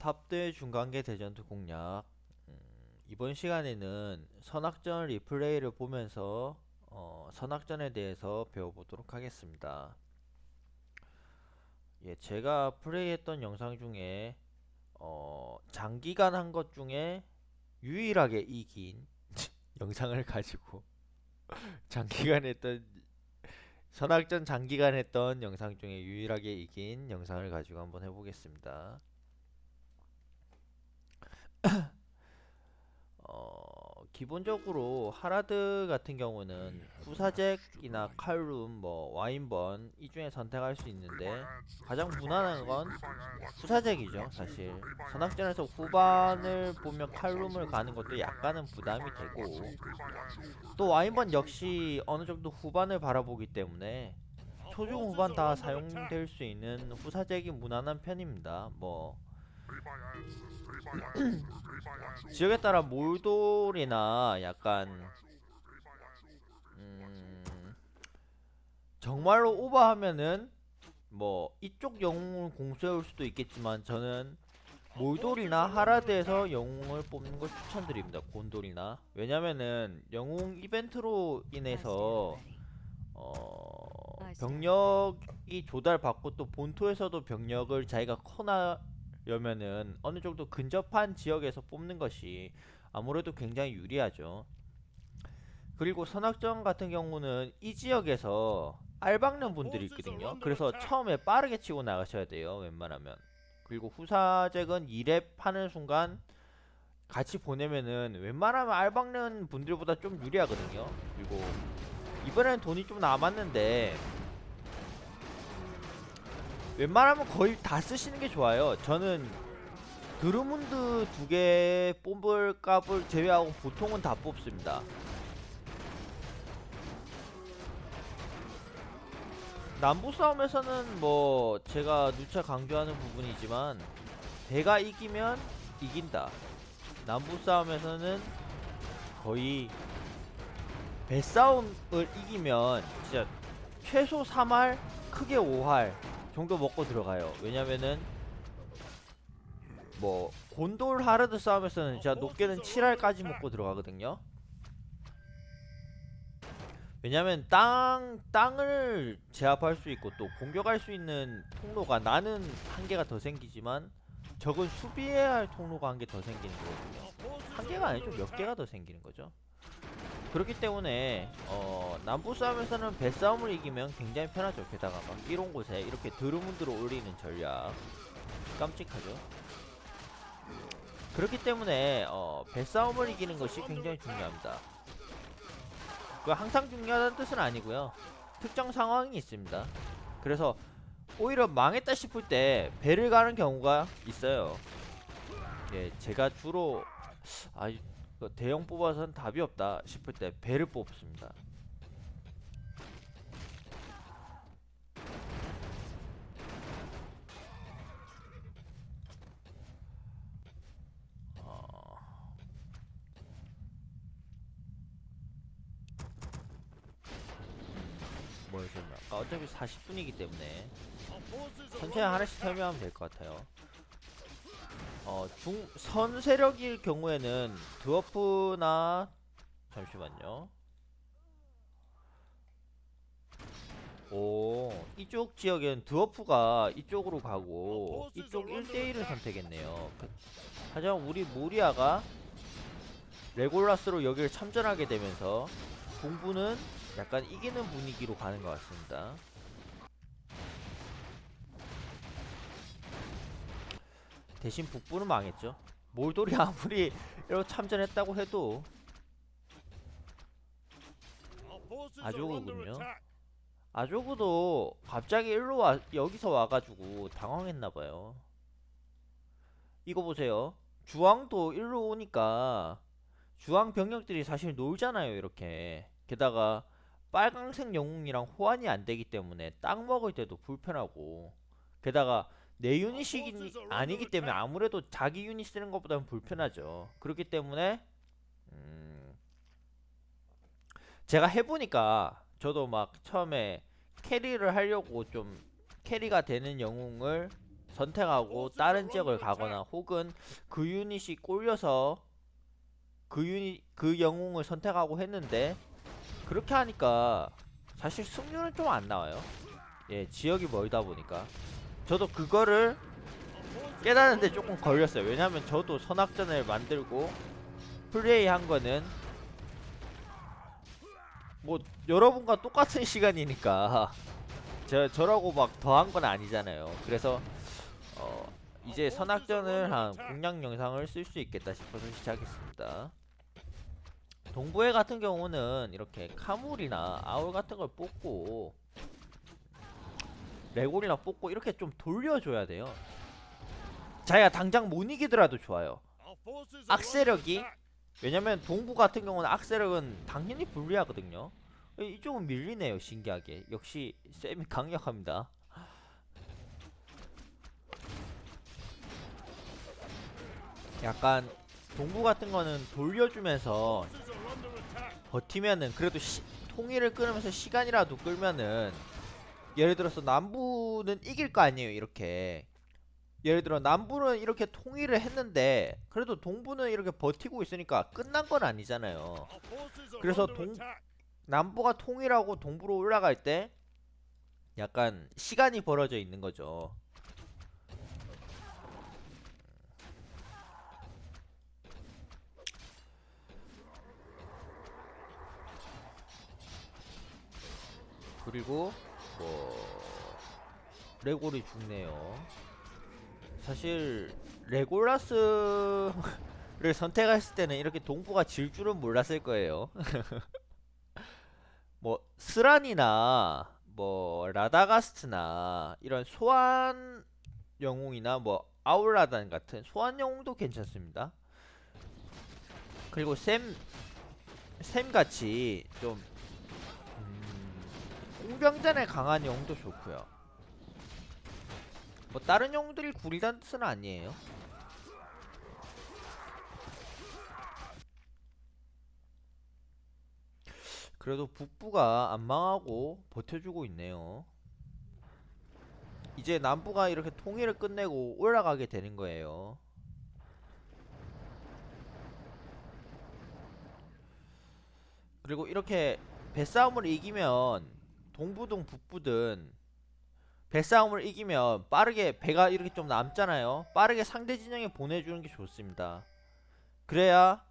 탑대 중간계 대전투 공략. 이번 시간에는 선악전 리플레이를 보면서 선악전에 대해서 배워보도록 하겠습니다. 예, 제가 플레이했던 영상 중에 장기간 한 것 중에 유일하게 이긴 영상을 가지고 장기간 했던 선악전 장기간 했던 영상 중에 유일하게 이긴 영상을 가지고 한번 해보겠습니다. 기본적으로 하라드 같은 경우는 후사잭이나 칼룸, 뭐 와인번 이 중에 선택할 수 있는데 가장 무난한 건 후사잭이죠. 사실 선악전에서 후반을 보면 칼룸을 가는 것도 약간은 부담이 되고, 또 와인번 역시 어느 정도 후반을 바라보기 때문에 초중 후반 다 사용될 수 있는 후사잭이 무난한 편입니다. 뭐 지역에 따라 몰돌이나 약간 음, 정말로 오버하면은 뭐 이쪽 영웅을 공수해올 수도 있겠지만, 저는 몰돌이나 하라드에서 영웅을 뽑는 걸 추천드립니다. 곤돌이나. 왜냐면은 영웅 이벤트로 인해서 병력이 조달받고, 또 본토에서도 병력을 자기가 커나려면은 어느 정도 근접한 지역에서 뽑는 것이 아무래도 굉장히 유리하죠. 그리고 선악정 같은 경우는 이 지역에서 알박는 분들이 있거든요. 그래서 처음에 빠르게 치고 나가셔야 돼요, 웬만하면. 그리고 후사잭은 2렙 하는 순간 같이 보내면은 웬만하면 알박는 분들보다 좀 유리하거든요. 그리고 이번에는 돈이 좀 남았는데 웬만하면 거의 다 쓰시는 게 좋아요. 저는 드루문드 2개 뽑을 값을 제외하고 보통은 다 뽑습니다. 남부 싸움에서는 뭐 제가 누차 강조하는 부분이지만, 배가 이기면 이긴다. 남부 싸움에서는 거의 배싸움을 이기면 진짜 최소 3할, 크게 5할 정도 먹고 들어가요. 왜냐면은 뭐 곤돌 하르드 싸움에서는 진짜 높게는 7할까지 먹고 들어가거든요. 왜냐면 땅을 제압할 수 있고, 또 공격할 수 있는 통로가, 나는 한 개가 더 생기지만 적은 수비해야 할 통로가 한 개 더 생기는 거거든요. 한 개가 아니죠, 몇 개가 더 생기는 거죠. 그렇기 때문에 남부 싸움에서는 배싸움을 이기면 굉장히 편하죠. 게다가 막 이런 곳에 이렇게 드루문드로 올리는 전략 깜찍하죠. 그렇기 때문에 배싸움을 이기는 것이 굉장히 중요합니다. 그 항상 중요하다는 뜻은 아니고요. 특정 상황이 있습니다. 그래서 오히려 망했다 싶을 때 배를 가는 경우가 있어요. 예, 제가 주로 대형 뽑아서는 답이 없다 싶을 때 배를 뽑습니다. 어, 뭐였었나? 어차피 40분이기 때문에 천천히 하나씩 설명하면 될 것 같아요. 선 세력일 경우에는 드워프나, 잠시만요. 오, 이쪽 지역엔 드워프가 이쪽으로 가고 이쪽 1대1을 선택했네요. 하지만 우리 모리아가 레골라스로 여기를 참전하게 되면서 동부는 약간 이기는 분위기로 가는 것 같습니다. 대신 북부는 망했죠. 몰돌이 아무리 이렇게 참전했다고 해도 아조그군요. 아조그도 갑자기 여기서 와가지고 당황했나봐요. 이거 보세요. 주황도 일로 오니까 주황 병력들이 사실 놀잖아요, 이렇게. 게다가 빨강색 영웅이랑 호환이 안 되기 때문에 땅 먹을 때도 불편하고, 게다가 내 유닛이 아니기 때문에 아무래도 자기 유닛 쓰는 것보다는 불편하죠. 그렇기 때문에 음, 제가 해보니까 저도 막 처음에 캐리를 하려고 좀 캐리가 되는 영웅을 선택하고 다른 지역을 가거나 혹은 그 유닛이 꼴려서 그 영웅을 선택하고 했는데 그렇게 하니까 사실 승률은 좀 안 나와요. 예, 지역이 멀다 보니까 저도 그거를 깨닫는데 조금 걸렸어요. 왜냐면 저도 선악전을 만들고 플레이한 거는 뭐 여러분과 똑같은 시간이니까 저라고 막 더한 건 아니잖아요. 그래서 이제 선악전을 한 공략 영상을 쓸 수 있겠다 싶어서 시작했습니다. 동부회 같은 경우는 이렇게 카물이나 아울 같은 걸 뽑고 레골이나 뽑고 이렇게 좀 돌려줘야 돼요. 자기가 당장 못 이기더라도 좋아요. 악세력이, 왜냐면 동부 같은 경우는 악세력은 당연히 불리하거든요. 이쪽은 밀리네요. 신기하게. 역시 쌤이 강력합니다. 약간 동부 같은 거는 돌려주면서 버티면은 그래도 통일을 끊으면서 시간이라도 끌면은, 예를 들어서 남부는 이길 거 아니에요. 이렇게 예를 들어 남부는 이렇게 통일을 했는데 그래도 동부는 이렇게 버티고 있으니까 끝난 건 아니잖아요. 그래서 남부가 통일하고 동부로 올라갈 때 약간 시간이 벌어져 있는 거죠. 그리고 뭐 레골이 죽네요. 사실 레골라스를 선택했을 때는 이렇게 동부가 질 줄은 몰랐을 거예요. 뭐 스란이나 뭐 라다가스트나 이런 소환 영웅이나 뭐 아울라단 같은 소환 영웅도 괜찮습니다. 그리고 샘 같이 좀 공병전에 강한 영웅도 좋고요. 뭐 다른 영웅들이 구리단 뜻은 아니에요. 그래도 북부가 안 망하고 버텨주고 있네요. 이제 남부가 이렇게 통일을 끝내고 올라가게 되는 거예요. 그리고 이렇게 배싸움을 이기면 동부든 북부든 배싸움을 이기면 빠르게 배가 이렇게 좀 남잖아요. 빠르게 상대 진영에 보내주는 게 좋습니다. 그래야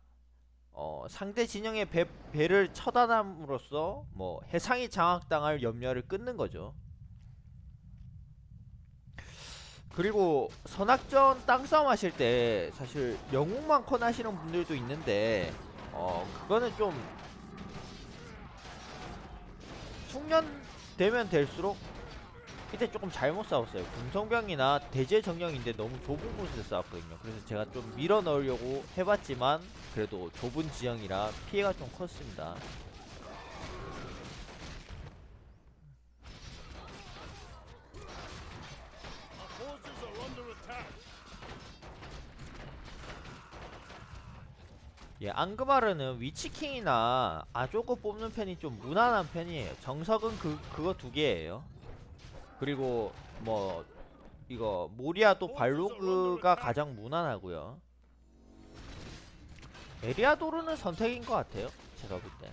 상대 진영의 배를 처단함으로써 뭐 해상이 장악당할 염려를 끊는 거죠. 그리고 선악전 땅싸움 하실 때 사실 영웅만 컨하시는 분들도 있는데 그거는 좀 숙련 되면 될수록 이때 조금 잘못 싸웠어요. 궁성병이나 대제 정령인데 너무 좁은 곳에서 싸웠거든요. 그래서 제가 좀 밀어 넣으려고 해봤지만 그래도 좁은 지형이라 피해가 좀 컸습니다. 예, 앙그마르는 위치킹이나 아조거 뽑는 편이 좀 무난한 편이에요. 정석은 그거 두 개예요. 그리고 뭐 이거 모리아도 발로그가 가장 무난하고요. 에리아도르는 선택인 것 같아요. 제가 볼 때.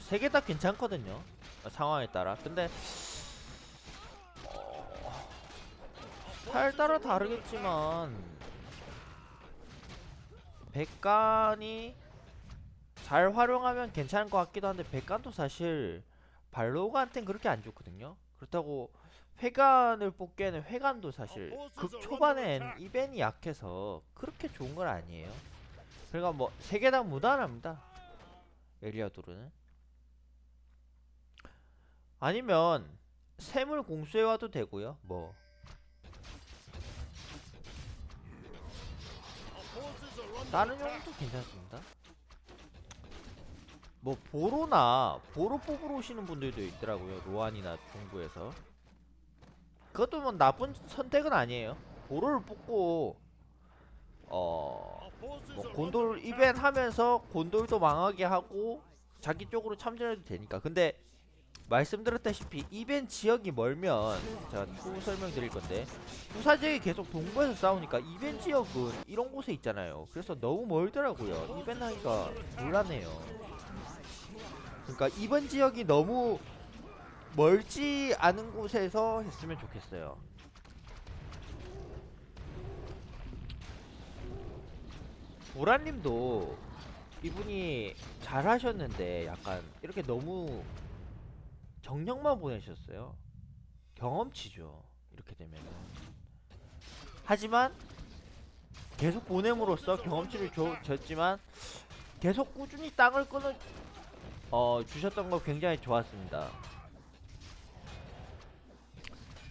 세 개 다 괜찮거든요. 상황에 따라. 근데 스타일 따라 다르겠지만 백간이 잘 활용하면 괜찮을 것 같기도 한데 백간도 사실 발로그한텐 그렇게 안 좋거든요. 그렇다고 회관을 뽑기에는 회관도 사실 극 초반엔 이벤이 약해서 그렇게 좋은 건 아니에요. 그러니까 뭐 세 개 다 무난합니다. 에리아도르는. 아니면 샘을 공수해와도 되고요. 뭐 다른 용도 괜찮습니다. 뭐 보로 뽑으러 오시는 분들도 있더라고요. 로안이나 동부에서. 그것도 뭐 나쁜 선택은 아니에요. 보로를 뽑고 뭐 곤돌 이벤트 하면서 곤돌도 망하게 하고 자기 쪽으로 참전해도 되니까. 근데 말씀드렸다시피 이벤 지역이 멀면 제가 투 설명드릴 건데 부사 지역이 계속 동부에서 싸우니까 이벤 지역은 이런 곳에 있잖아요. 그래서 너무 멀더라고요. 이벤 하기가 곤란해요. 그러니까 이번 지역이 너무 멀지 않은 곳에서 했으면 좋겠어요. 보라님도 이분이 잘하셨는데 약간 이렇게 너무 정력만 보내셨어요. 경험치죠. 이렇게 되면은. 하지만 계속 보냄으로써 경험치를 줬지만 계속 꾸준히 땅을 끊어 주셨던 거 굉장히 좋았습니다.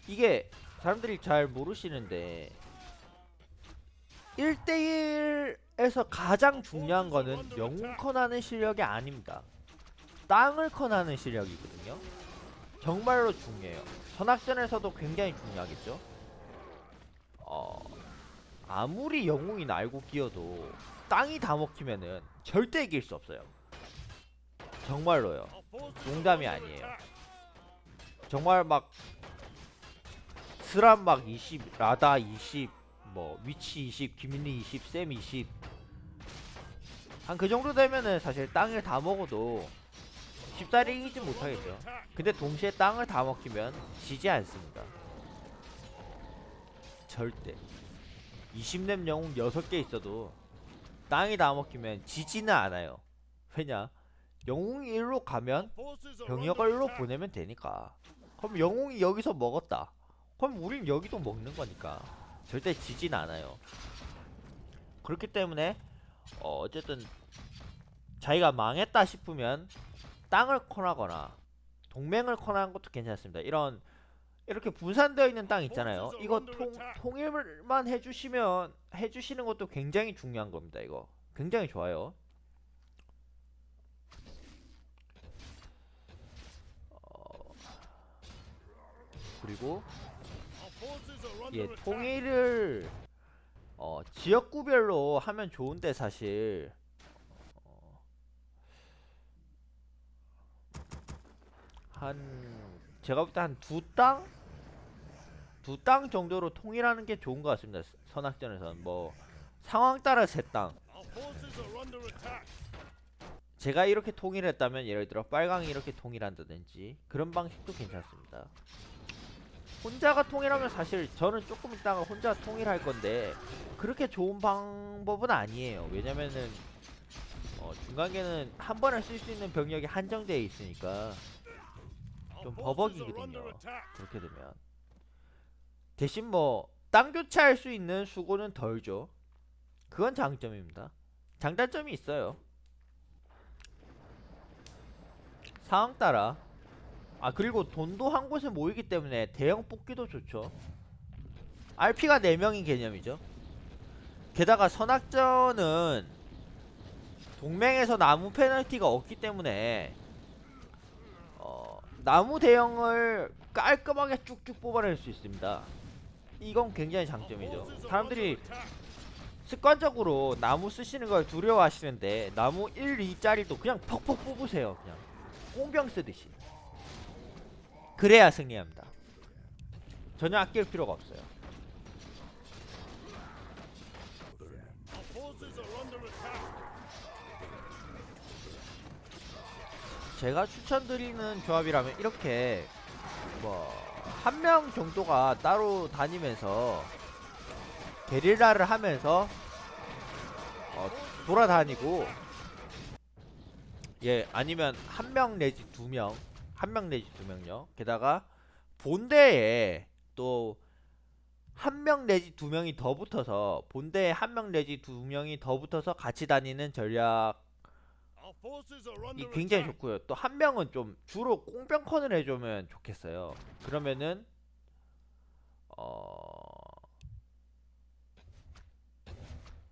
이게 사람들이 잘 모르시는데 1대1에서 가장 중요한 거는 영웅 컨하는 실력이 아닙니다. 땅을 컨하는 실력이거든요. 정말로 중요해요. 선악전에서도 굉장히 중요하겠죠. 아무리 영웅이 날고 기어도 땅이 다 먹히면은 절대 이길 수 없어요. 정말로요. 농담이 아니에요. 정말 막 스람 막 20, 라다 20, 뭐 위치 20, 김민희 20, 쌤 20. 한 그 정도 되면은 사실 땅을 다 먹어도 쉽사리 이기지 못하겠죠. 근데 동시에 땅을 다 먹히면 지지 않습니다. 절대. 20렙 영웅 6개 있어도 땅이 다 먹히면 지지는 않아요. 왜냐? 영웅이 1로 가면 병력을 1로 보내면 되니까. 그럼 영웅이 여기서 먹었다. 그럼 우린 여기도 먹는 거니까 절대 지진 않아요. 그렇기 때문에 어쨌든 자기가 망했다 싶으면 땅을 커나거나 동맹을 커나는 것도 괜찮습니다. 이렇게 분산되어 있는 땅 있잖아요. 이거 통일만 해주시는 것도 굉장히 중요한 겁니다. 이거 굉장히 좋아요. 그리고 예, 통일을 지역구별로 하면 좋은데 사실 한 제가 볼 때 한 두 땅 정도로 통일하는 게 좋은 것 같습니다. 선악전에서는 뭐 상황 따라 세 땅. 제가 이렇게 통일했다면 예를 들어 빨강이 이렇게 통일한다든지 그런 방식도 괜찮습니다. 혼자가 통일하면 사실 저는 조금 있다가 혼자 통일할 건데 그렇게 좋은 방법은 아니에요. 왜냐면은 중간계는 한 번에 쓸 수 있는 병력이 한정되어 있으니까 좀 버벅이거든요. 그렇게 되면 대신 뭐 땅 교체할 수 있는 수고는 덜죠. 그건 장점입니다. 장단점이 있어요. 상황 따라. 그리고 돈도 한 곳에 모이기 때문에 대형 뽑기도 좋죠. RP가 4명인 개념이죠. 게다가 선악전은 동맹에서 나무 페널티가 없기 때문에 나무 대형을 깔끔하게 쭉쭉 뽑아낼 수 있습니다. 이건 굉장히 장점이죠. 사람들이 습관적으로 나무 쓰시는 걸 두려워하시는데 나무 1, 2짜리도 그냥 퍽퍽 뽑으세요. 그냥 꽁병 쓰듯이. 그래야 승리합니다. 전혀 아낄 필요가 없어요. 제가 추천드리는 조합이라면 이렇게 뭐 한 명 정도가 따로 다니면서 게릴라를 하면서 돌아다니고 예 아니면 한 명 내지 두 명 한 명 내지 두 명요. 게다가 본대에 또 한 명 내지 두 명이 더 붙어서 본대에 한 명 내지 두 명이 더 붙어서 같이 다니는 전략이 굉장히 좋고요. 또 한 명은 좀 주로 꽁병컨을 해주면 좋겠어요. 그러면은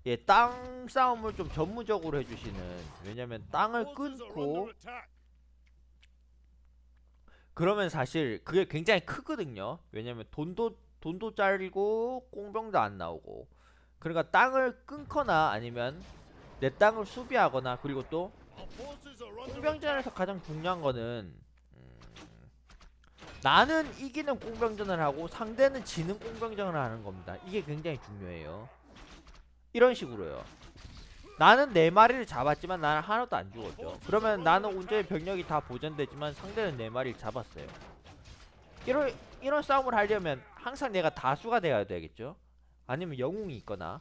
예, 땅 싸움을 좀 전문적으로 해주시는. 왜냐면 땅을 끊고 그러면 사실 그게 굉장히 크거든요. 왜냐면 돈도 잘리고 꽁병도 안 나오고. 그러니까 땅을 끊거나 아니면 내 땅을 수비하거나. 그리고 또 꽁병전에서 가장 중요한 거는 나는 이기는 공병전을 하고 상대는 지는 공병전을 하는 겁니다. 이게 굉장히 중요해요. 이런 식으로요. 나는 네 마리를 잡았지만 나는 하나도 안 죽었죠. 그러면 나는 온전히 병력이 다 보존되지만 상대는 네 마리를 잡았어요. 이런 싸움을 하려면 항상 내가 다수가 되어야 되겠죠. 아니면 영웅이 있거나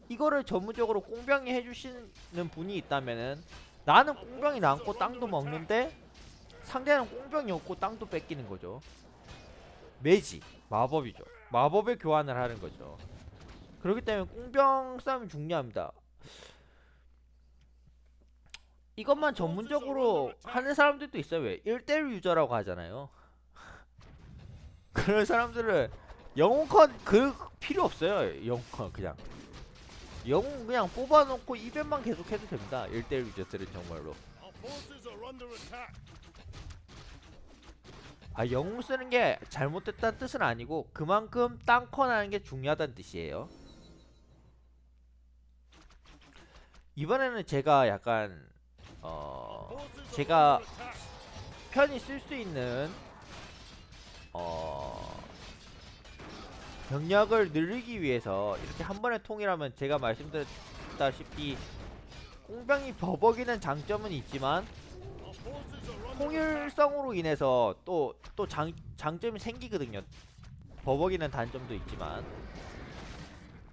이거를 전문적으로 꽁병이 해주시는 분이 있다면은 나는 꽁병이 남고 땅도 먹는데 상대는 꽁병이 없고 땅도 뺏기는 거죠. 매지 마법이죠. 마법의 교환을 하는 거죠. 그렇기 때문에 꽁병 싸움이 중요합니다. 이것만 전문적으로 하는 사람들도 있어요. 왜? 1대1 유저라고 하잖아요. 그런 사람들은 영웅컨 그 필요 없어요. 영웅컨 그냥 영웅 그냥 뽑아놓고 이벤만 계속해도 됩니다. 1대1 유저들은 정말로. 아, 영웅 쓰는 게 잘못됐다는 뜻은 아니고 그만큼 땅컨 하는 게 중요하다는 뜻이에요. 이번에는 제가 약간 제가 편히 쓸 수 있는 병력을 늘리기 위해서 이렇게 한 번에 통일하면 제가 말씀드렸다시피 공병이 버벅이는 장점은 있지만 통일성으로 인해서 또 장점이 생기거든요. 버벅이는 단점도 있지만.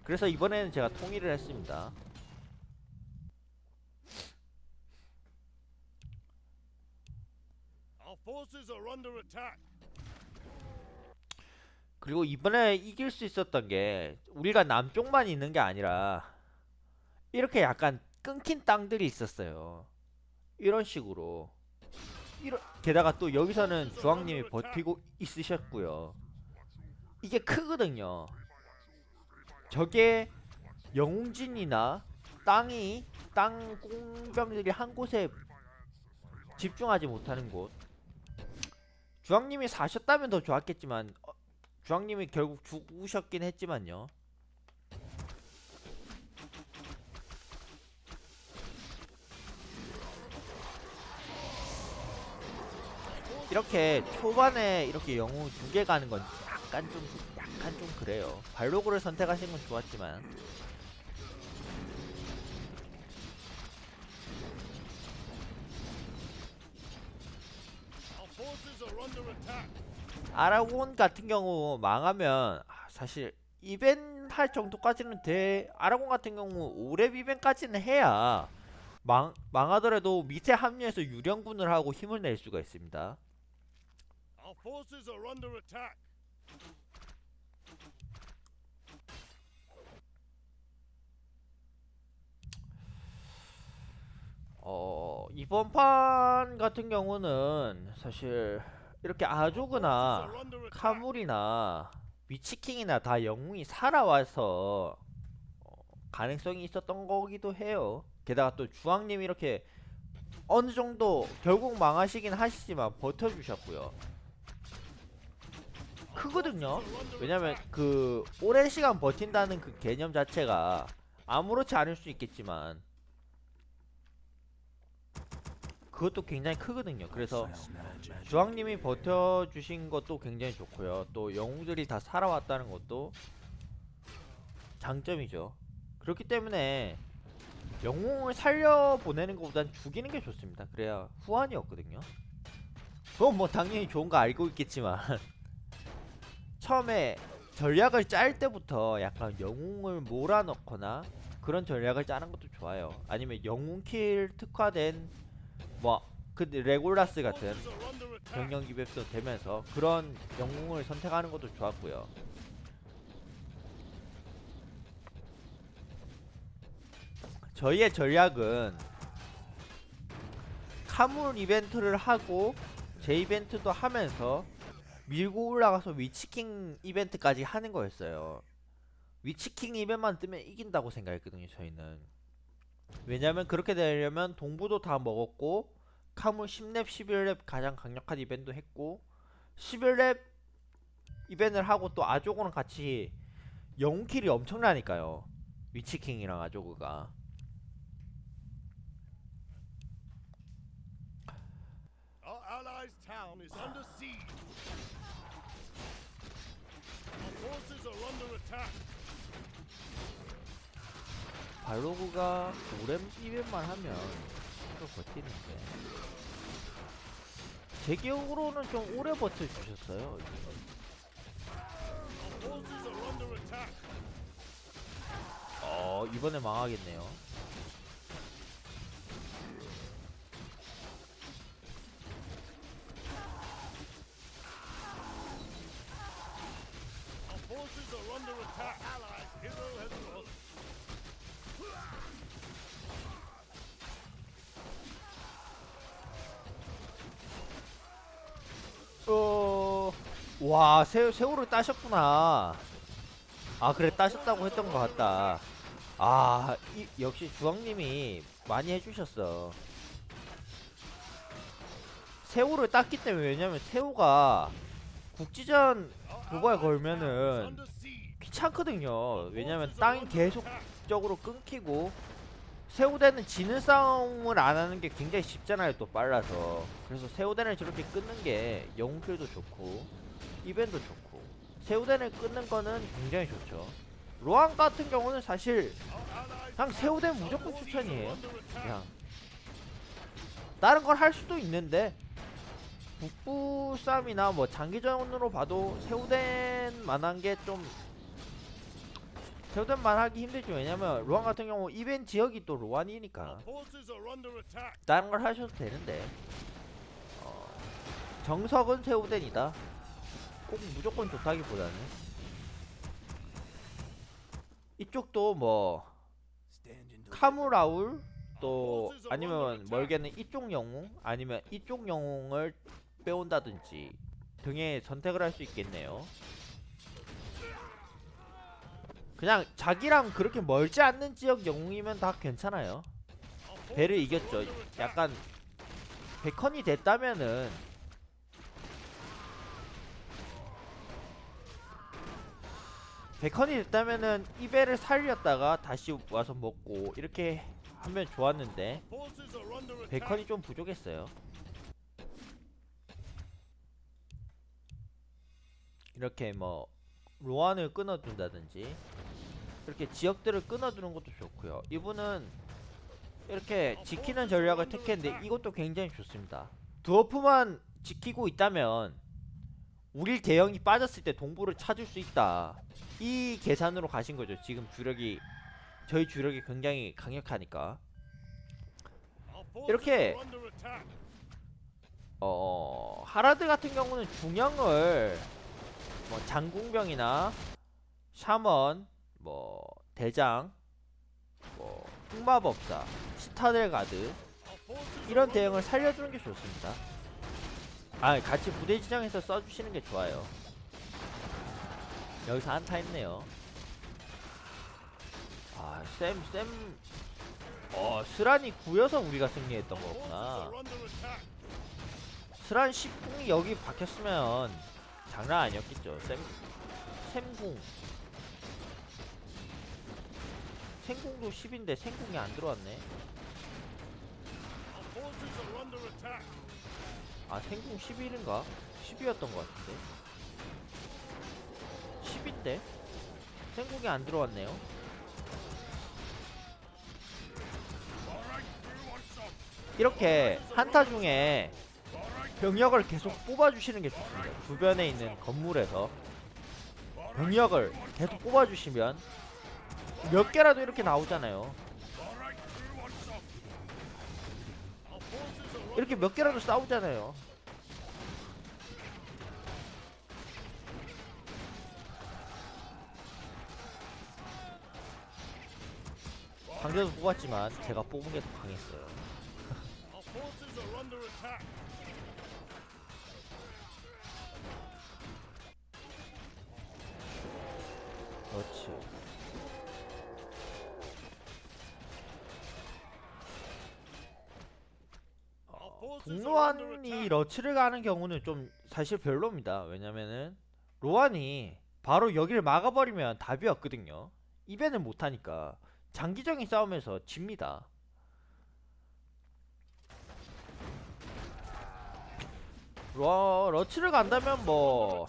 그래서 이번에는 제가 통일을 했습니다. 그리고 이번에 이길 수 있었던 게 우리가 남쪽만 있는 게 아니라 이렇게 약간 끊긴 땅들이 있었어요. 이런 식으로. 게다가 또 여기서는 주황님이 버티고 있으셨고요. 이게 크거든요. 저게 영웅진이나 땅 공병들이 한 곳에 집중하지 못하는 곳. 주황님이 사셨다면 더 좋았겠지만 주황님이 결국 죽으셨긴 했지만요. 이렇게 초반에 이렇게 영웅 두 개 가는 건 약간 좀 그래요. 발로그를 선택하신 건 좋았지만 아라곤 같은 경우 망하면 사실 이벤 할 정도까지는 돼. 아라곤 같은 경우 5렙 이벤까지는 해야 망하더라도 밑에 합류해서 유령군을 하고 힘을 낼 수가 있습니다. 이번 판 같은 경우는 사실 이렇게 아조그나 카물이나 위치킹이나 다 영웅이 살아와서 가능성이 있었던 거기도 해요. 게다가 또 주황님이 이렇게 어느 정도 결국 망하시긴 하시지만 버텨주셨고요. 크거든요. 왜냐면 그 오랜 시간 버틴다는 그 개념 자체가 아무렇지 않을 수 있겠지만 그것도 굉장히 크거든요. 그래서 주황님이 버텨주신 것도 굉장히 좋고요. 또 영웅들이 다 살아왔다는 것도 장점이죠. 그렇기 때문에 영웅을 살려보내는 것보단 죽이는 게 좋습니다. 그래야 후환이 없거든요. 그건 뭐 당연히 좋은 거 알고 있겠지만 처음에 전략을 짤 때부터 약간 영웅을 몰아넣거나 그런 전략을 짜는 것도 좋아요. 아니면 영웅킬 특화된 뭐 그 레골라스 같은 병력 이벤트 되면서 그런 영웅을 선택하는 것도 좋았고요. 저희의 전략은 카물 이벤트를 하고 제 이벤트도 하면서 밀고 올라가서 위치킹 이벤트까지 하는 거였어요. 위치킹 이벤트만 뜨면 이긴다고 생각했거든요, 저희는. 왜냐면 그렇게 되려면 동부도 다 먹었고 카물 10렙 11렙 가장 강력한 이벤트 했고 11렙 이벤트를 하고 또 아조고는 같이 영웅킬이 엄청나니까요. 위치킹이랑 아조그가. 발로그가 오렘 이벤만 하면 또 버티는데 제 기억으로는 좀 오래 버텨주셨어요. 이번에 망하겠네요. 와, 새우를 따셨구나. 아, 그래, 따셨다고 했던 것 같다. 아, 역시 주황님이 많이 해주셨어. 새우를 땄기 때문에, 왜냐면 새우가 국지전 그거에 걸면은 귀찮거든요. 왜냐면 땅이 계속적으로 끊기고 새우대는 지는 싸움을 안 하는 게 굉장히 쉽잖아요. 또 빨라서. 그래서 새우대를 저렇게 끊는 게 영웅킬도 좋고 이벤도 좋고 새우대를 끊는 거는 굉장히 좋죠. 로안 같은 경우는 사실 그냥 새우대 무조건 추천이에요. 그냥 다른 걸 할 수도 있는데 북부 싸움이나 뭐 장기전으로 봐도 새우댄 만한 게 좀 새우댄만 하기 힘들죠. 왜냐면 로안 같은 경우 이벤 지역이 또 로안이니까 다른 걸 하셔도 되는데 정석은 새우댄이다. 꼭 무조건 좋다기보다는 이쪽도 뭐 카무라울 또 아니면 멀게는 이쪽 영웅 아니면 이쪽 영웅을 빼온다든지 등의 선택을 할 수 있겠네요. 그냥 자기랑 그렇게 멀지 않는 지역 영웅이면 다 괜찮아요. 배를 이겼죠. 약간 백컨이 됐다면은 이 배를 살렸다가 다시 와서 먹고 이렇게 하면 좋았는데 베컨이 좀 부족했어요. 이렇게 뭐 로안을 끊어둔다든지 이렇게 지역들을 끊어두는 것도 좋고요. 이분은 이렇게 지키는 전략을 택했는데 이것도 굉장히 좋습니다. 드워프만 지키고 있다면 우릴 대형이 빠졌을 때 동부를 찾을 수 있다. 이 계산으로 가신 거죠. 지금 주력이 저희 주력이 굉장히 강력하니까 이렇게 하라드 같은 경우는 중형을 뭐 장궁병이나 샤먼 뭐 대장 뭐 흑마법사 시타델 가드 이런 대형을 살려주는 게 좋습니다. 아, 같이 부대 지정해서 써주시는 게 좋아요. 여기서 한타 했네요. 아, 스란이 9여서 우리가 승리했던 거구나. 스란 10궁이 여기 박혔으면 장난 아니었겠죠. 샘궁. 생궁도 10인데 생궁이 안 들어왔네. 아, 생궁 11인가? 10이었던 것 같은데. 10인데? 생궁이 안 들어왔네요. 이렇게 한타 중에 병력을 계속 뽑아주시는 게 좋습니다. 주변에 있는 건물에서 병력을 계속 뽑아주시면 몇 개라도 이렇게 나오잖아요. 이렇게 몇 개라도 싸우잖아요. 상대도 뽑았지만 제가 뽑은 게 더 강했어요. 그렇지. 북로안이 러치를 가는 경우는 좀 사실 별로입니다. 왜냐면은 로안이 바로 여기를 막아버리면 답이 없거든요. 이변을 못하니까 장기적인 싸움에서 집니다. 러치를 간다면 뭐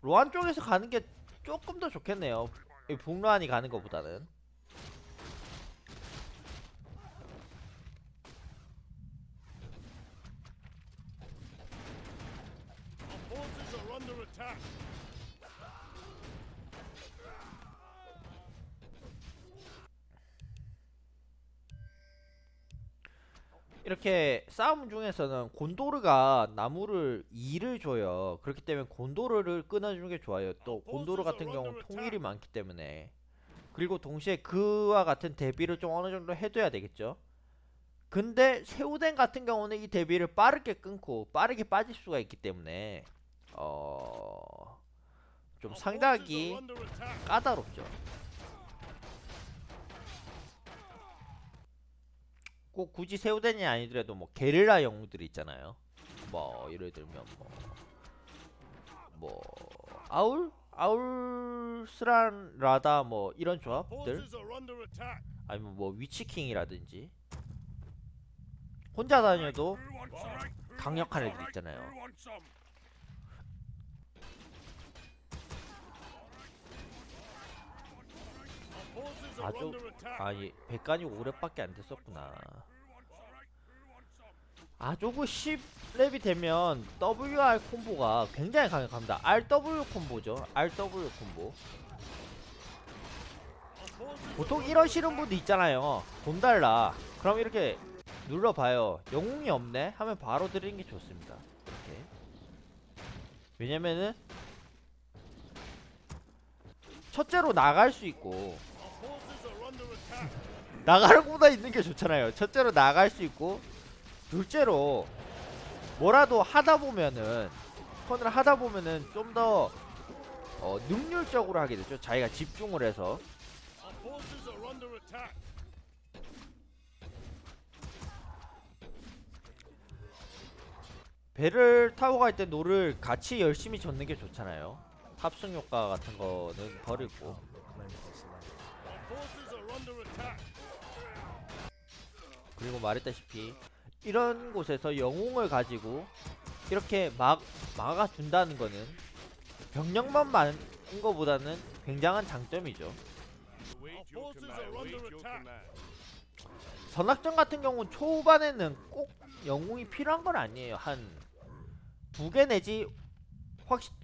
로안 쪽에서 가는 게 조금 더 좋겠네요. 이 북로안이 가는 것보다는. Our forces are under attack. 이렇게 싸움 중에서는 곤도르가 나무를 2를 줘요. 그렇기 때문에 곤도르를 끊어주는 게 좋아요. 또 곤도르 같은 경우는 통일이 많기 때문에. 그리고 동시에 그와 같은 대비를 좀 어느 정도 해둬야 되겠죠. 근데 세우덴 같은 경우는 이 대비를 빠르게 끊고 빠르게 빠질 수가 있기 때문에 좀 Our forces are 상당히 under attack. 까다롭죠. 꼭 굳이 세우덴이 아니더라도 뭐 게릴라 영웅들이 있잖아요. 뭐 예를 들면 뭐 아울스란라다 뭐 이런 조합들, Forces are under attack. 아니면 뭐 위치킹이라든지 혼자 다녀도 Who wants some? 강력한 애들 있잖아요. Who wants some? Our forces are 아주 under attack. 아니 백간이 5렙밖에 안 됐었구나. 아조그 10렙이 되면 WR 콤보가 굉장히 강력합니다. RW 콤보죠. RW 콤보. Our forces 보통 이러시는 분도 있잖아요. 돈 달라. 그럼 이렇게 눌러봐요. 영웅이 없네? 하면 바로 드리는 게 좋습니다. 이렇게. 왜냐면은 첫째로 나갈 수 있고 Our forces are under attack. 나가는 것보다 있는 게 좋잖아요. 첫째로 나갈 수 있고 둘째로 뭐라도 하다 보면은 턴을 하다 보면은 좀 더 능률적으로 하게 되죠. 자기가 집중을 해서. Our forces are under attack. 배를 타고 갈 때 노를 같이 열심히 젓는 게 좋잖아요. 탑승 효과 같은 거는 버리고. Our forces are under attack. 그리고 말했다시피 이런 곳에서 영웅을 가지고 이렇게 막아준다는 거는 병력만 많은 거보다는 굉장한 장점이죠. Our forces are under attack. 선악전 같은 경우는 초반에는 꼭 영웅이 필요한 건 아니에요. 한 2개 내지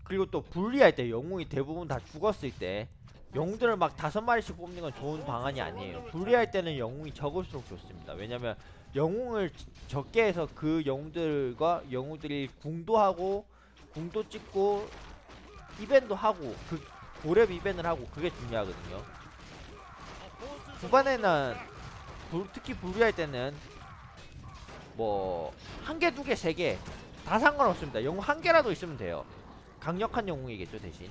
그리고 또 분리할 때 영웅이 대부분 다 죽었을 때 영웅들을 막 5마리씩 뽑는 건 좋은 방안이 아니에요. 분리할 때는 영웅이 적을수록 좋습니다. 왜냐면 영웅을 적게 해서 그 영웅들이 궁도 하고 궁도 찍고 이벤도 하고 그 고렙 이벤을 하고 그게 중요하거든요. Our forces are 후반에는 특히 분리할 때는 뭐 1개, 2개, 3개 다 상관없습니다. 영웅 1개라도 있으면 돼요. 강력한 영웅이겠죠 대신.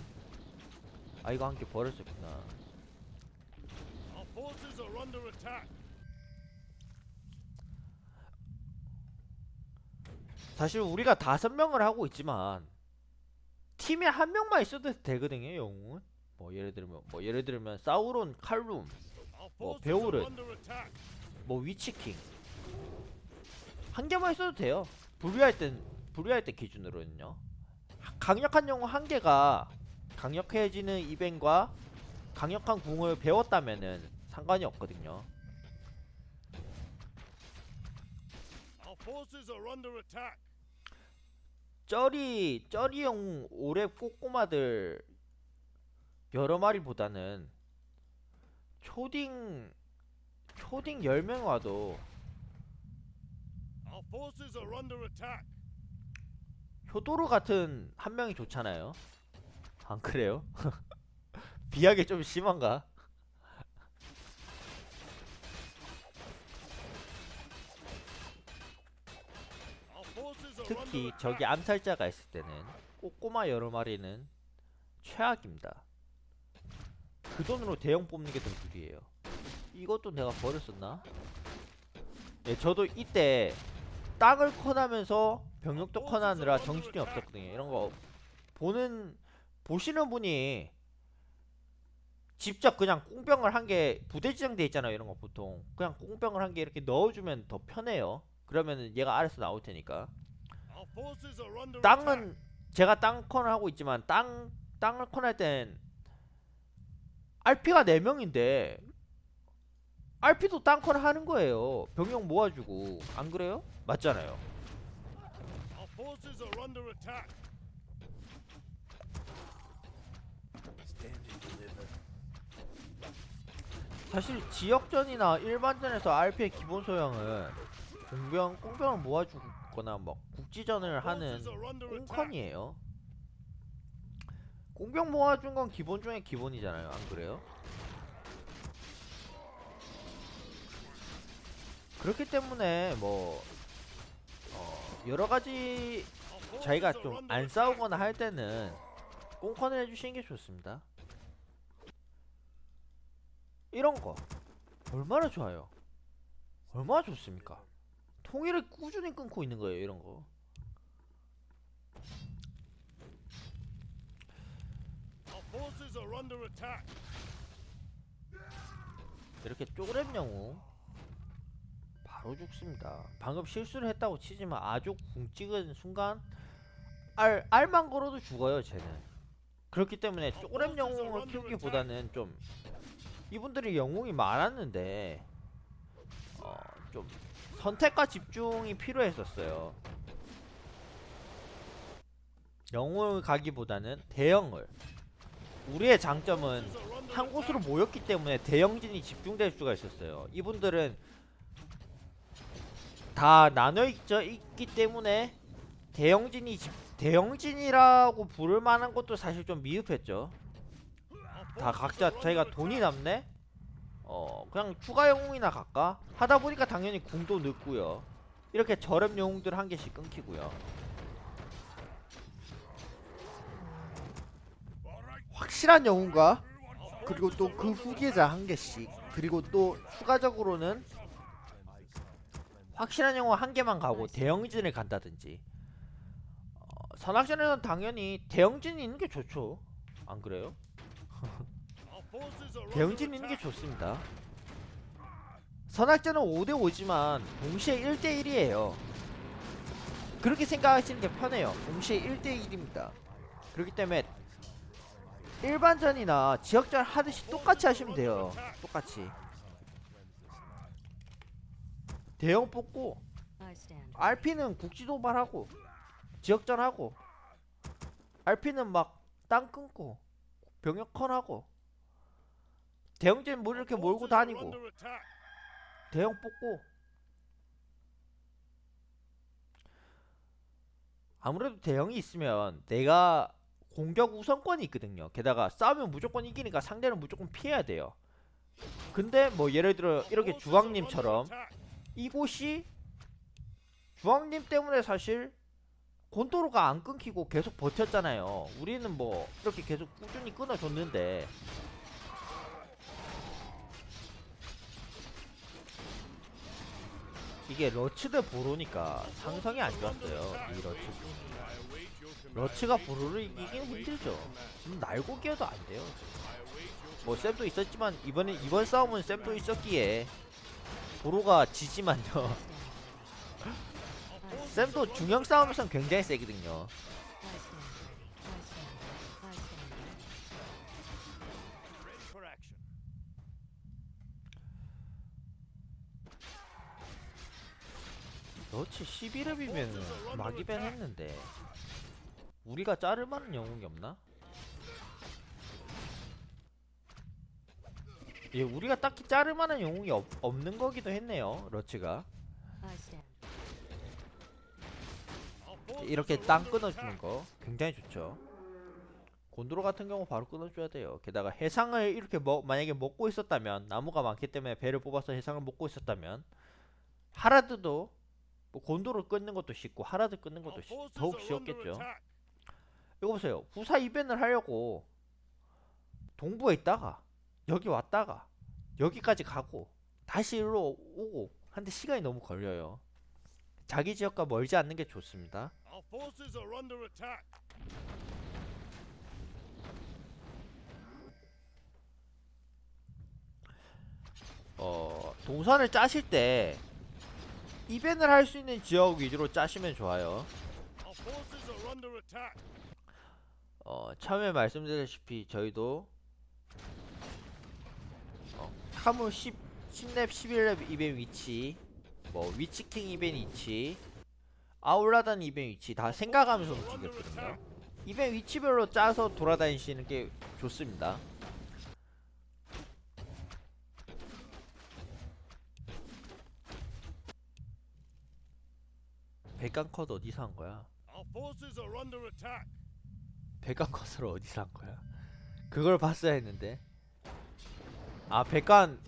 아 이거 1개 버렸었구나. Our forces are under attack. 사실 우리가 5명을 하고 있지만 팀에 1명만 있어도 되거든요. 영웅은 뭐 예를 들면 사우론, 칼룸, Our 뭐 forces 베오른, are under attack. 뭐 위치킹 1개만 있어도 돼요. 분리할 때 기준으로는요. 강력한 영웅 1개가 강력해지는 이벤과 강력한 궁을 배웠다면은 상관이 없거든요. Our forces are under attack. 쩌리 영웅 오래 꼬꼬마들 여러 마리보다는 초딩 10명 와도 Our forces are under attack. 효도르 같은 1명이 좋잖아요. 안 그래요? 비하게 좀 심한가? Our forces are 특히 under 저기 attack. 암살자가 있을 때는 꼬꼬마 여러 마리는 최악입니다. 그 돈으로 대형 뽑는 게 더 유리해요. 이것도 내가 버렸었나? 예, 저도 이때 땅을 커나면서 병력도 커나느라 정신이 없었거든요. 이런 거 보시는 분이 직접 그냥 꽁병을 1개 부대 지정돼 있잖아요. 이런 거 보통 그냥 꽁병을 1개 이렇게 넣어주면 더 편해요. 그러면은 얘가 알아서 나올 테니까. Our forces are under attack. 땅은 제가 땅 컨을 하고 있지만 땅을 컨할 땐 RP가 4명인데 RP도 땅콩을 하는 거예요. 병력 모아주고. 안 그래요? 맞잖아요. Our forces are under attack. 사실 지역전이나 일반전에서 RP의 기본 소형은 꽁병을 모아주거나 뭐 국지전을 하는 Forces are under attack. 꽁컨이에요. 꽁병 모아준 건 기본 중에 기본이잖아요. 안 그래요? 그렇기 때문에 뭐 여러 가지 Our forces 자기가 are 좀 under 안 attack. 싸우거나 할 때는 꽁컨을 해주시는 게 좋습니다. 이런 거 얼마나 좋아요. 얼마나 좋습니까? 통일을 꾸준히 끊고 있는 거예요. 이런 거. Our forces are under attack. 이렇게 쪼그렛 영웅 바로 죽습니다. 방금 실수를 했다고 치지만 아주 궁 찍은 순간 알만 걸어도 죽어요. 쟤는. 그렇기 때문에 쪼그렛 영웅을 키우기보다는 좀 이분들이 영웅이 많았는데 좀 선택과 집중이 필요했었어요. 영웅을 가기보다는 대형을. 우리의 장점은 한 곳으로 모였기 때문에 대형진이 집중될 수가 있었어요. 이분들은 다 나눠 있기 때문에 대형진이라고 부를 만한 것도 사실 좀 미흡했죠. 다 각자 자기가 돈이 남네? 그냥 추가 영웅이나 갈까? 하다 보니까 당연히 궁도 늦고요. 이렇게 저렴 영웅들 한 개씩 끊기고요. 확실한 영웅과 그리고 또 그 후계자 한 개씩, 그리고 또 추가적으로는 확실한 영웅 한 개만 가고 대형진을 간다든지. 선악전에는 당연히 대형진이 있는 게 좋죠. 안 그래요? Our forces are under 대형진 있는 게 attack. 좋습니다. 선악전은 5대5지만 동시에 1대1이에요. 그렇게 생각하시는 게 편해요. 동시에 1대1입니다. 그렇기 때문에 일반전이나 지역전 하듯이 똑같이 하시면 돼요. 똑같이 대형 뽑고 RP는 국지 도발하고 지역전하고, RP는 막 땅 끊고 병역 컨하고, 대형진 뭐 이렇게 몰고 Forces are 다니고 under attack. 대형 뽑고. 아무래도 대형이 있으면 내가 공격 우선권이 있거든요. 게다가 싸우면 무조건 이기니까 상대는 무조건 피해야 돼요. 근데 뭐 예를 들어 이렇게 Forces are 주황님처럼 under attack. 이곳이 주황님 때문에 사실 곤도로가 안 끊기고 계속 버텼잖아요. 우리는 뭐 이렇게 계속 꾸준히 끊어줬는데. 이게 러츠 대 보로니까 상성이 안 좋았어요. 이 러츠. I await your command. 러츠가 보로를 이기긴 힘들죠. 날고 기어도 안 돼요. 뭐 쌤도 있었지만 이번 싸움은 쌤도 있었기에 보로가 지지만요. 쌤도 중형 싸움에선 굉장히 세거든요. Ready for action. 러츠 11렙이면 마기벤 했는데 우리가 자를 만한 영웅이 없나? 예, 우리가 딱히 자를 만한 영웅이 없는 거기도 했네요. 러츠가 Our forces 이렇게 are 땅 under 끊어주는 attack. 거 굉장히 좋죠. 곤드로 같은 경우 바로 끊어줘야 돼요. 게다가 해상을 이렇게 만약에 먹고 있었다면, 나무가 많기 때문에 배를 뽑아서 해상을 먹고 있었다면, 하라드도 뭐 곤도를 끊는 것도 쉽고 하라드 끊는 Our 것도 forces 더욱 are under 쉬웠겠죠. attack. 이거 보세요. 후사 이벤을 하려고 동부에 있다가 여기 왔다가 여기까지 가고 다시 일로 오고 한데 시간이 너무 걸려요. 자기 지역과 멀지 않는 게 좋습니다. Our forces are under attack. 동선을 짜실 때 이벤을 할 수 있는 지역 위주로 짜시면 좋아요. Our forces are under attack. 처음에 말씀드렸다시피 저희도 카물 10렙 11렙 이벤 위치, 뭐 위치킹 이벤 위치, 아울라단 이벤 위치 다 생각하면서 움직였거든요. 이벤 위치별로 짜서 돌아다니시는 게 좋습니다. 백간 컷 어디서 한 거야? Our forces are under attack. 백간 컷을 어디서 한 거야? 그걸 봤어야 했는데. 아, 백간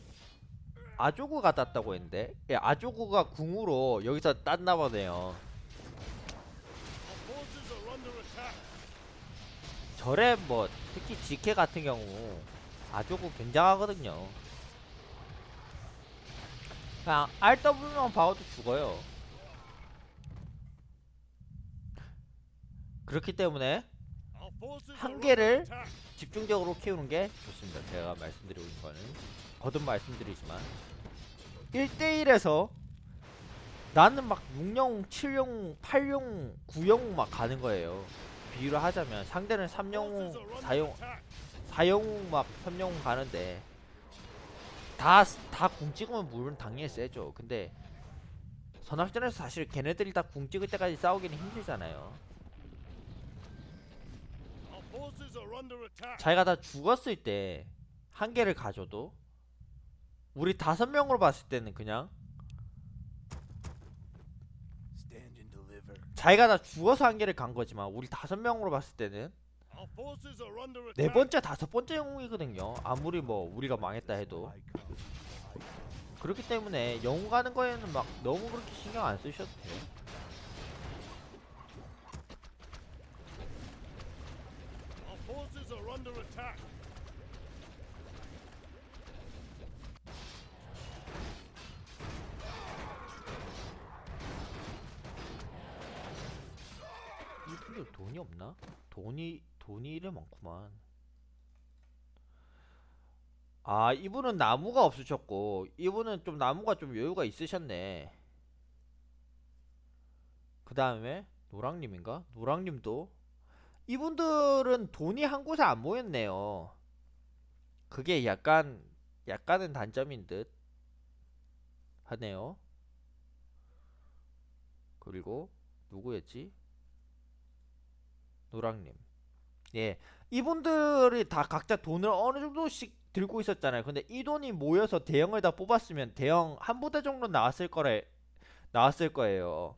아조구가 땄다고 했는데? 예, 아조구가 궁으로 여기서 땄나 보네요. Our forces are under attack. 절에 뭐 특히 지케 같은 경우 아조구 굉장하거든요. 그냥 RW만 봐도 죽어요. 그렇기 때문에 Our forces are 한 under 개를 attack. 집중적으로 키우는 게 좋습니다. 제가 말씀드리고 있는 거는 거듭 말씀드리지만 1대1에서 나는 막 6영웅, 7영웅, 8영웅, 9영웅 막 가는 거예요. 비유를 하자면 상대는 3영웅, Forces are under 4영웅, attack. 4영웅 막 3영웅 가는데 다 궁 찍으면 물은 당연히 세죠. 근데 선악전에서 사실 걔네들이 다 궁 찍을 때까지 싸우기는 힘들잖아요. Our forces are under attack. 자기가 다 죽었을 때 한 개를 가져도 우리 5명으로 봤을 때는 그냥 Stand and deliver. 자기가 다 죽어서 한 개를 간 거지만 우리 5명으로 봤을 때는 Our forces are under 네 attack. 번째, 5번째 영웅이거든요. 아무리 뭐 우리가 망했다 해도. 그렇기 때문에 영웅 가는 거에는 막 너무 그렇게 신경 안 쓰셔도 돼요. Our forces are under attack. 이분들 돈이 없나? 돈이 이래 많구만. 아, 이분은 나무가 없으셨고 이분은 좀 나무가 좀 여유가 있으셨네. 그 다음에 노랑님인가? 노랑님도 이분들은 돈이 한 곳에 안 모였네요. 그게 약간은 단점인 듯 하네요. 그리고 누구였지? 노랑님. 예, 이분들이 다 각자 돈을 어느 정도씩 들고 있었잖아요. 근데 이 돈이 모여서 대형을 다 뽑았으면 대형 한 부대 정도 나왔을 거예요.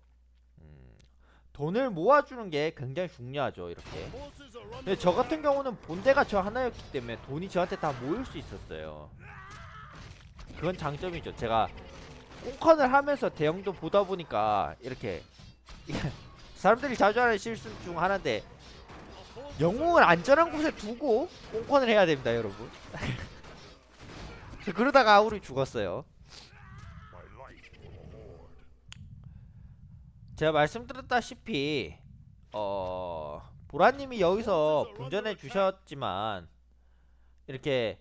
돈을 모아주는 게 굉장히 중요하죠. 이렇게. Forces are under 근데 저 같은 경우는 본대가 저 하나였기 때문에 돈이 저한테 다 모일 수 있었어요. 그건 장점이죠. 제가 꽁컨을 하면서 대형도 보다 보니까 이렇게 사람들이 자주 하는 실수 중 하나인데 영웅을 안전한 곳에 두고 꽁컨을 해야 됩니다, 여러분. 그러다가 아우리 죽었어요. my life for the Horde. 제가 말씀드렸다시피 보라님이 여기서 분전해 주셨지만 이렇게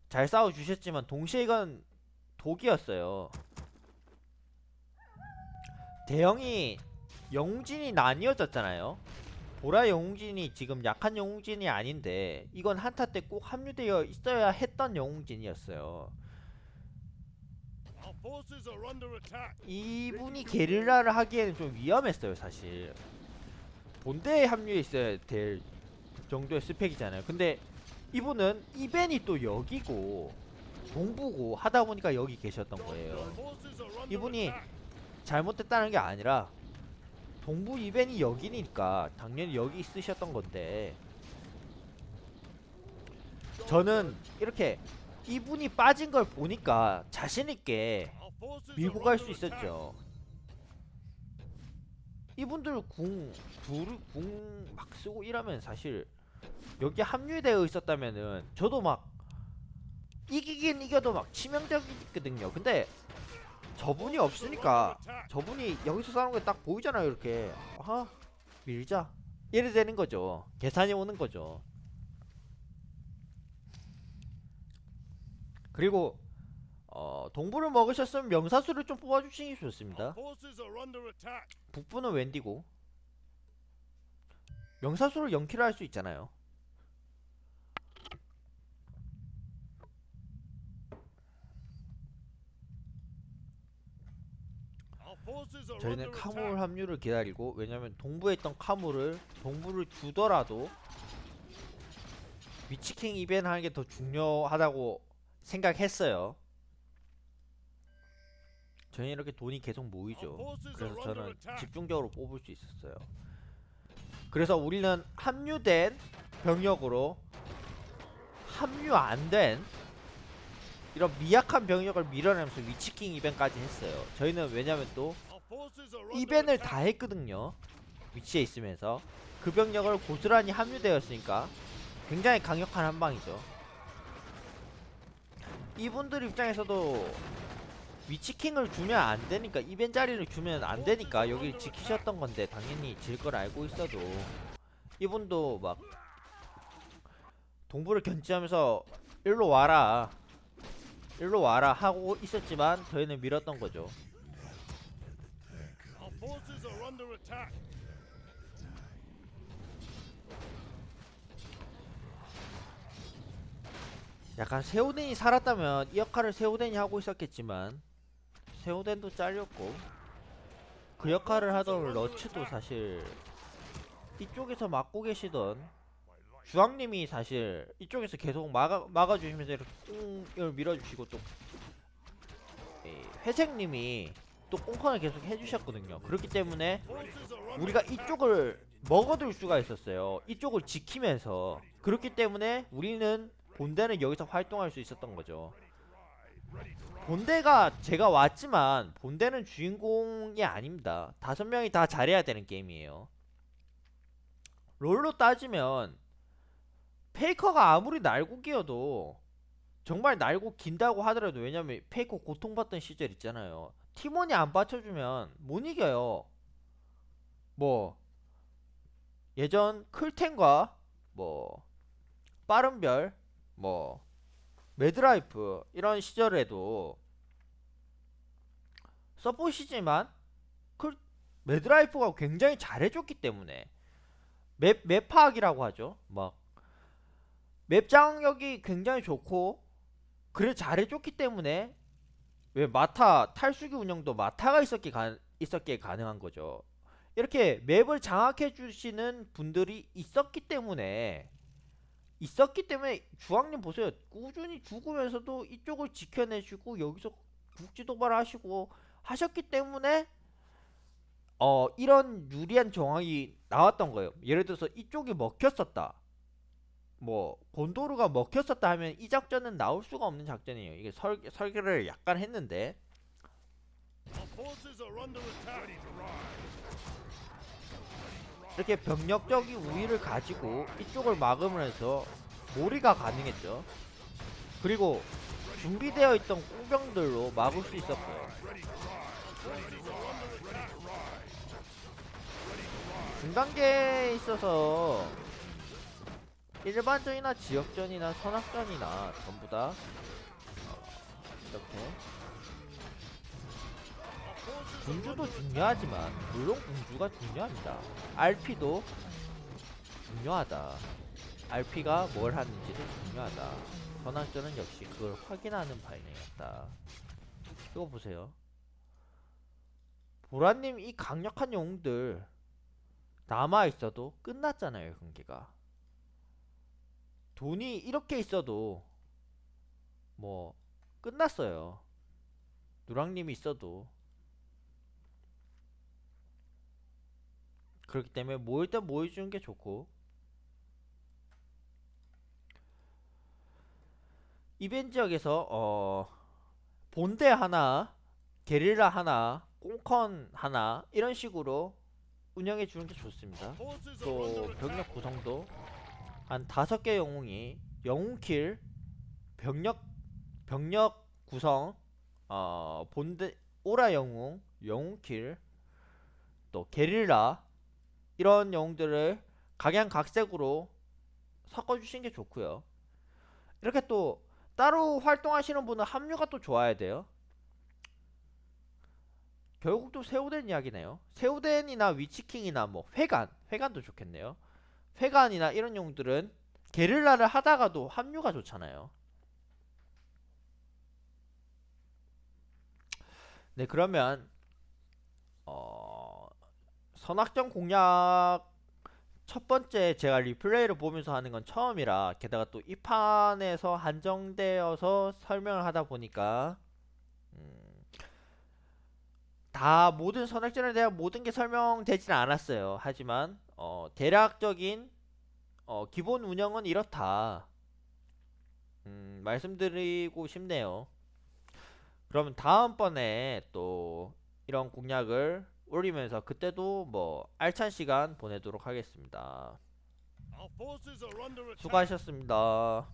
잘 싸워 주셨지만 동시에 이건 독이었어요. 대형이 영웅진이 나뉘어졌잖아요. 보라 영웅진이 지금 약한 영웅진이 아닌데 이건 한타 때 꼭 합류되어 있어야 했던 영웅진이었어요. Our forces are under attack. 이분이 게릴라를 하기에는 좀 위험했어요, 사실. 본대에 합류해 있어야 될 정도의 스펙이잖아요. 근데 이분은 이벤이 또 여기고 동부고 하다 보니까 여기 계셨던 Your 거예요. forces are under 이분이 attack. 잘못됐다는 게 아니라 동부 이벤이 여기니까 당연히 여기 있으셨던 건데 저는 이렇게 이분이 빠진 걸 보니까 자신있게 Our forces 밀고 are 갈 수 under attack. 있었죠. 이분들 궁 막 쓰고 이러면 사실 여기 합류되어 있었다면은 저도 막 이기긴 이겨도 막 치명적이거든요. 근데 저분이 없으니까 저분이 여기서 싸우는 게 딱 보이잖아요. 이렇게 아 밀자 이래 되는 거죠. 계산이 오는 거죠. 그리고 동부를 먹으셨으면 명사수를 좀 뽑아주시는 게 Our 좋습니다. forces are under attack. 북부는 웬디고 명사수를 0킬을 할 수 있잖아요. Our forces are 저희는 under 카물 attack. 합류를 기다리고, 왜냐면 동부에 있던 카물을 동부를 주더라도 위치킹 이벤트 하는 게 더 중요하다고 생각했어요. 저희는 이렇게 돈이 계속 모이죠. 그래서 저는 집중적으로 뽑을 수 있었어요. 그래서 우리는 합류된 병력으로 합류 안 된 이런 미약한 병력을 밀어내면서 위치킹 이벤트까지 했어요. 저희는 왜냐면 또 Our forces are under 이벤을 attack. 다 했거든요. 위치에 있으면서 그 병력을 고스란히 합류되었으니까 굉장히 강력한 한방이죠. 이분들 입장에서도 위치킹을 주면 안 되니까, 이벤 자리를 주면 안 되니까 여기를 지키셨던 건데, 당연히 질 걸 알고 있어도 이분도 막 동부를 견제하면서 일로 와라 일로 와라 하고 있었지만 저희는 밀었던 거죠. Our forces are under attack. 약간 세오덴이 살았다면 이 역할을 세오덴이 하고 있었겠지만 세오덴도 잘렸고, 그 역할을 하던 러츠도 사실 이쪽에서 맡고 계시던 주황님이 사실 이쪽에서 계속 막아주시면서 이렇게 꽁을 밀어주시고, 또 회색님이 또 꽁컨을 계속 해주셨거든요. 그렇기 때문에 Forces are under 우리가 이쪽을 먹어둘 수가 있었어요. 이쪽을 지키면서. 그렇기 때문에 우리는 본대는 여기서 활동할 수 있었던 거죠. 본대가 제가 왔지만 본대는 주인공이 아닙니다. 5명이 다 잘해야 되는 게임이에요. 롤로 따지면 페이커가 아무리 날고 기어도, 정말 날고 긴다고 하더라도, 왜냐면 페이커 고통받던 시절 있잖아요. 팀원이 안 받쳐주면 못 이겨요. 뭐 예전 클텐과 뭐 빠른별, 뭐 매드라이프 이런 시절에도 서폿이지만 매드라이프가 굉장히 잘해줬기 때문에, 맵 파악이라고 하죠. 막 맵 장악력이 굉장히 좋고 그래 잘해줬기 때문에, 왜 마타 탈수기 운영도 마타가 있었기에 가능한 거죠. 이렇게 맵을 장악해 주시는 분들이 있었기 때문에 주황님 보세요. 꾸준히 죽으면서도 이쪽을 지켜내시고 여기서 국지 도발하시고 하셨기 때문에 이런 유리한 정황이 나왔던 거예요. 예를 들어서 이쪽이 먹혔었다, 뭐 곤도르가 먹혔었다 하면 이 작전은 나올 수가 없는 작전이에요. 이게 설계를 약간 했는데, Our forces are under attack. 이렇게 병력적인 우위를 가지고 이쪽을 막으면서 몰이가 가능했죠. 그리고 준비되어 있던 꽁병들로 막을 수 있었고요. 중단계에 있어서 일반전이나 지역전이나 선악전이나 전부 다 이렇게 군주도 중요하지만, 물론 군주가 중요합니다. RP도 중요하다. RP가 뭘 하는지도 중요하다. 선악전은 역시 그걸 확인하는 발명이었다. 이거 보세요. 보라님 이 강력한 영웅들 남아있어도 끝났잖아요, 경기가. 돈이 이렇게 있어도 뭐 끝났어요. 누랑님이 있어도. 그렇기 때문에 모일 때 모여주는 게 좋고, 이벤 지역에서 본대 하나, 게릴라 하나, 꽁컨 하나 이런 식으로 운영해 주는 게 좋습니다. Forces are 또 under 병력 attack. 구성도 한 5개 영웅이 영웅킬, 병력 구성, 본대 오라 영웅, 영웅킬, 또 게릴라 이런 영웅들을 각양각색으로 섞어주시는 게 좋고요. 이렇게 또 따로 활동하시는 분은 합류가 또 좋아야 돼요. 결국 또 세우덴 이야기네요. 세우덴이나 위치킹이나 뭐 회관도 좋겠네요. 회관이나 이런 용들은 게릴라를 하다가도 합류가 좋잖아요. 네, 그러면 선악정 공략 첫 번째 제가 리플레이를 보면서 하는 건 처음이라 게다가 또 이 판에서 한정되어서 설명을 하다 보니까 음, 다 모든 선악전에 대한 모든 게 설명되지는 않았어요. 하지만 대략적인 기본 운영은 이렇다. 말씀드리고 싶네요. 그러면 다음번에 또 이런 공략을 올리면서 그때도 뭐 알찬 시간 보내도록 하겠습니다. Our forces are under attack. 수고하셨습니다.